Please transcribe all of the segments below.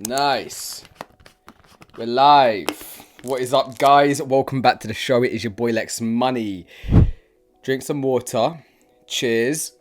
Nice. We're live. What is up, guys? Welcome back to the show. It is your boy Lex Money. Drink some water. Cheers.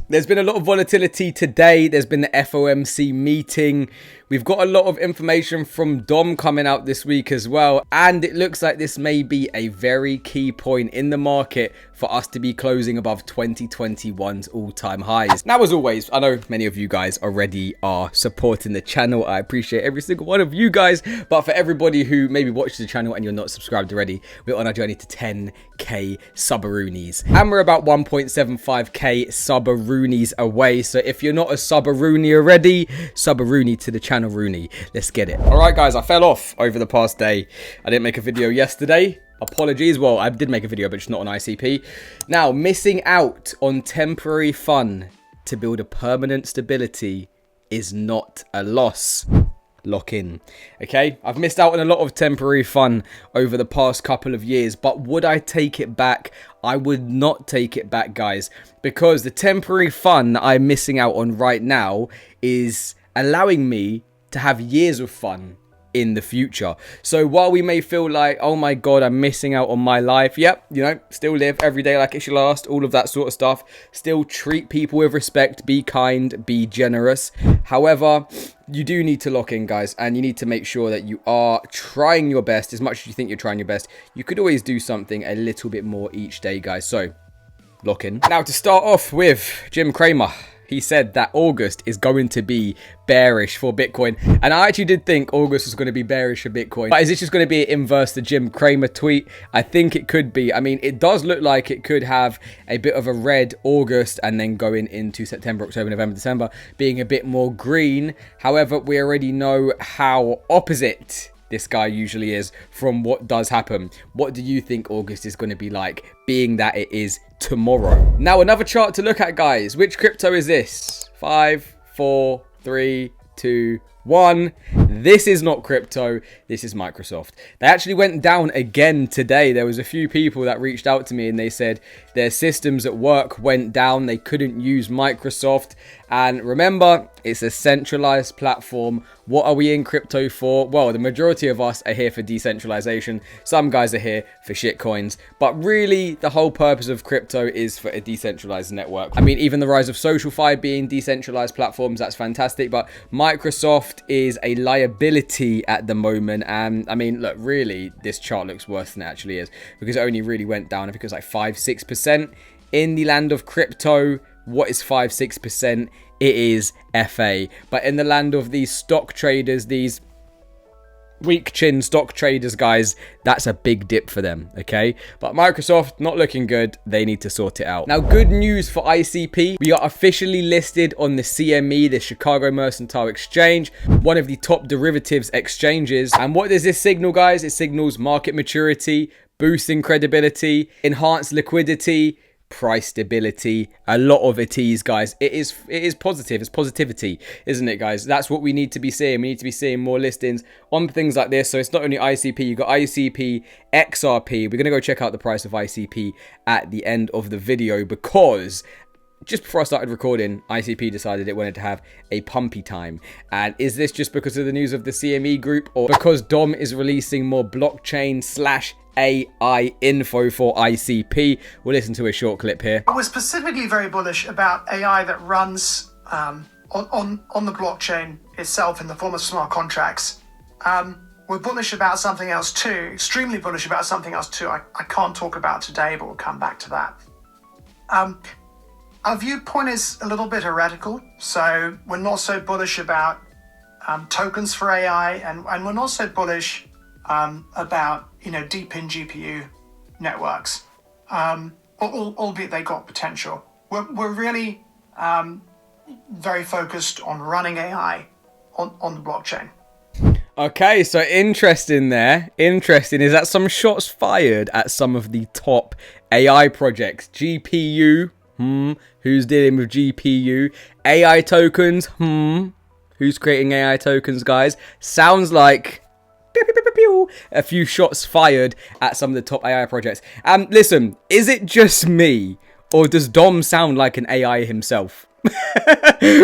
There's been a lot of volatility today. There's been the FOMC meeting. We've got a lot of information from Dom coming out this week as well. And it looks like this may be a very key point in the market for us to be closing above 2021's all-time highs. Now, as always, I know many of you guys already are supporting the channel. I appreciate every single one of you guys. But for everybody who maybe watches the channel and you're not subscribed already, we're on our journey to 10k subaroonies. And we're about 1.75k subaroonies away. So if you're not a subaroonie already, subaroonie to the channel Rooney. Let's get it. All right, guys, I fell off over the past day. I didn't make a video yesterday. Apologies. Well, I did make a video, but it's not on ICP. Now, missing out on temporary fun to build a permanent stability is not a loss. Lock in. Okay, I've missed out on a lot of temporary fun over the past couple of years, but would I take it back? I would not take it back, guys, because the temporary fun that I'm missing out on right now is allowing me to have years of fun in the future. So while we may feel like, oh my god, I'm missing out on my life, yep, you know, still live every day like it's your last, all of that sort of stuff, still treat people with respect, be kind, be generous. However, you do need to lock in, guys, and you need to make sure that you are trying your best. As much as you think you're trying your best, you could always do something a little bit more each day, guys. So lock in. Now, to start off with, Kramer. He said that August is going to be bearish for Bitcoin. And I actually did think August was going to be bearish for Bitcoin. But is this just going to be inverse the Kramer tweet? I think it could be. I mean, it does look like it could have a bit of a red August and then going into September, October, November, December being a bit more green. However, we already know how opposite this guy usually is from what does happen. What do you think August is going to be like, being that it is tomorrow? Now, another chart to look at, guys. Which crypto is this? 5, 4, 3, 2, 1. This is not crypto. This is Microsoft. They actually went down again today. There was a few people that reached out to me and they said their systems at work went down. They couldn't use Microsoft. And remember, it's a centralized platform. What are we in crypto for? Well, the majority of us are here for decentralization. Some guys are here for shitcoins. But really, the whole purpose of crypto is for a decentralized network. I mean, even the rise of SocialFi being decentralized platforms, that's fantastic. But Microsoft is a liability at the moment. And I mean, look, really, this chart looks worse than it actually is, because it only really went down, I think it was like 5-6% in the land of crypto. What is 5-6%? It is FA. But in the land of these stock traders, these weak chin stock traders, guys, that's a big dip for them, okay? But Microsoft, not looking good. They need to sort it out. Now, good news for ICP. We are officially listed on the CME, the Chicago Mercantile Exchange, one of the top derivatives exchanges. And what does this signal, guys? It signals market maturity, boosting credibility, enhanced liquidity, price stability. A lot of it is, guys. It is positive. It's positivity, isn't it, guys? That's what we need to be seeing. We need to be seeing more listings on things like this. So it's not only ICP, you got ICP, XRP. We're gonna go check out the price of ICP at the end of the video, because just before I started recording, ICP decided it wanted to have a pumpy time. And is this just because of the news of the CME group, or because Dom is releasing more blockchain / AI info for ICP? We'll listen to a short clip here. We're specifically very bullish about AI that runs on the blockchain itself in the form of smart contracts. We're bullish about something else too, extremely bullish about something else too. I can't talk about today, but we'll come back to that. Our viewpoint is a little bit heretical, so we're not so bullish about tokens for AI, and we're not so bullish about, you know, deep in GPU networks, albeit they got potential. We're really very focused on running AI on the blockchain. Okay, so interesting there. Interesting. Is that some shots fired at some of the top AI projects? GPU? Who's dealing with GPU? AI tokens? Who's creating AI tokens, guys? Sounds like a few shots fired at some of the top AI projects. Listen, is it just me, or does Dom sound like an AI himself?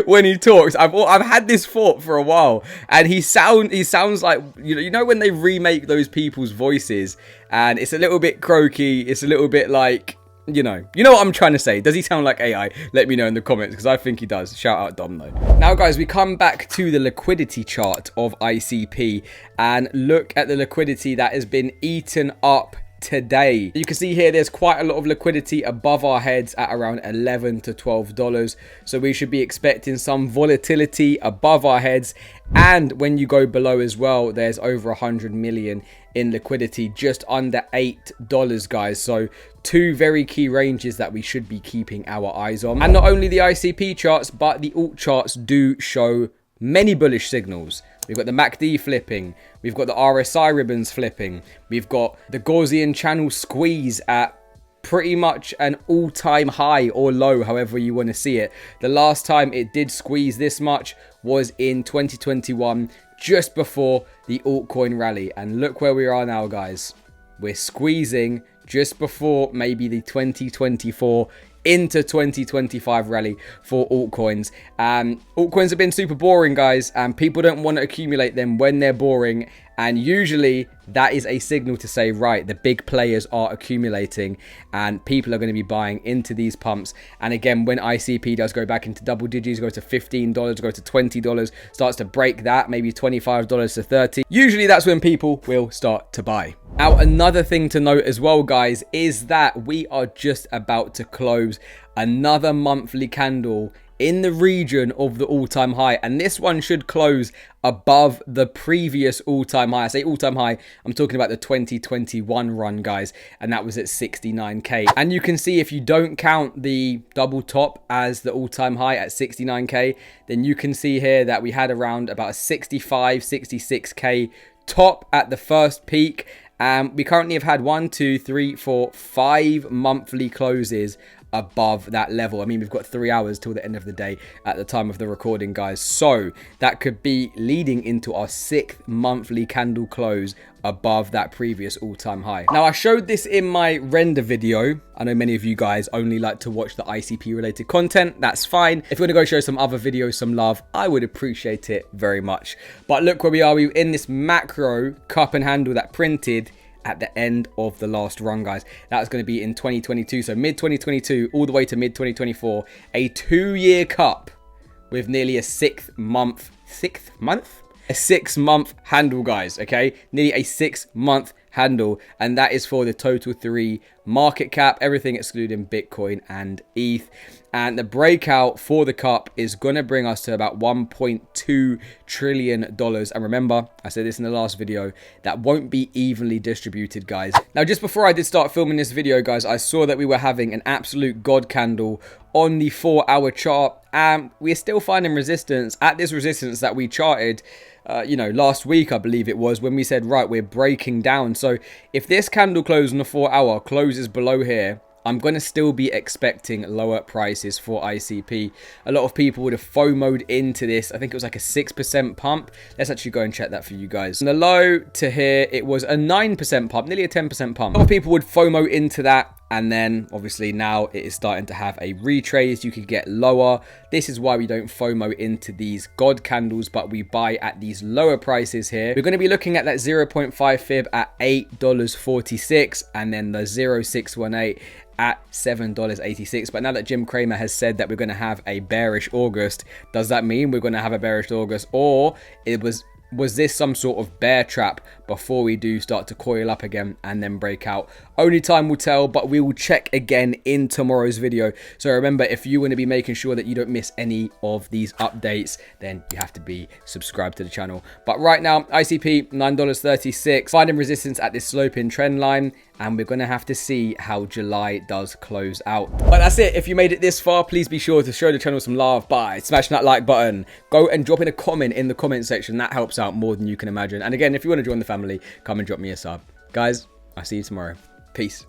when he talks. I've had this thought for a while, and he sounds like, you know when they remake those people's voices, and it's a little bit croaky, it's a little bit like, you know what I'm trying to say. Does he sound like AI? Let me know in the comments, because I think he does. Shout out Dom though. Now guys, we come back to the liquidity chart of ICP and look at the liquidity that has been eaten up today. You can see here there's quite a lot of liquidity above our heads at around $11 to $12, so we should be expecting some volatility above our heads. And when you go below as well, there's over 100 million in liquidity, just under $8, guys. So two very key ranges that we should be keeping our eyes on. And not only the ICP charts, but the alt charts do show many bullish signals. We've got the MACD flipping, we've got the RSI ribbons flipping, we've got the Gaussian channel squeeze at pretty much an all-time high or low, however you want to see it. The last time it did squeeze this much was in 2021, just before the altcoin rally. And look where we are now, guys. We're squeezing just before maybe the 2024 into 2025 rally for altcoins. Altcoins have been super boring, guys, and people don't want to accumulate them when they're boring. And usually that is a signal to say, right, the big players are accumulating and people are going to be buying into these pumps. And again, when ICP does go back into double digits, go to $15, go to $20, starts to break that, maybe $25 to $30, usually that's when people will start to buy. Now, another thing to note as well, guys, is that we are just about to close another monthly candle in the region of the all-time high, and this one should close above the previous all-time high. I say all-time high, I'm talking about the 2021 run, guys, and that was at 69k. And you can see, if you don't count the double top as the all-time high at 69k, then you can see here that we had around about a 65 66k top at the first peak. We currently have had 1 2 3 4 5 monthly closes above that level. I mean, we've got 3 hours till the end of the day at the time of the recording, guys, so that could be leading into our 6th monthly candle close above that previous all-time high. Now, I showed this in my render video. I know many of you guys only like to watch the ICP related content. That's fine. If you want to go show some other videos some love, I would appreciate it very much. But look where we are. We're in this macro cup and handle that printed at the end of the last run, guys. That's going to be in 2022, so mid 2022 all the way to mid 2024, a 2-year cup with nearly a 6 month handle, guys. Okay, nearly a 6 month handle, and that is for the total 3 market cap, everything excluding Bitcoin and ETH. And the breakout for the cup is going to bring us to about $1.2 trillion. And remember, I said this in the last video, that won't be evenly distributed, guys. Now, just before I did start filming this video, guys, I saw that we were having an absolute god candle on the 4-hour chart, and we're still finding resistance at this resistance that we charted last week, I believe it was, when we said, right, we're breaking down. So if this candle close on the 4-hour closes below here, I'm going to still be expecting lower prices for ICP. A lot of people would have FOMO'd into this. I think it was like a 6% pump. Let's actually go and check that for you guys. From the low to here, it was a 9% pump, nearly a 10% pump. A lot of people would FOMO into that. And then obviously now it is starting to have a retrace. You could get lower. This is why we don't FOMO into these god candles, but we buy at these lower prices here. We're going to be looking at that 0.5 fib at $8.46, and then the 0.618 at $7.86. But now that Jim Kramer has said that we're going to have a bearish August, does that mean we're going to have a bearish August, or was this some sort of bear trap before we do start to coil up again and then break out? Only time will tell, but we will check again in tomorrow's video. So remember, if you want to be making sure that you don't miss any of these updates, then you have to be subscribed to the channel. But right now, ICP $9.36, finding resistance at this sloping trend line, and we're going to have to see how July does close out. But that's it. If you made it this far, please be sure to show the channel some love by smashing that like button. Go and drop in a comment in the comment section. That helps out more than you can imagine. And again, if you want to join the family, come and drop me a sub. Guys, I'll see you tomorrow. Peace.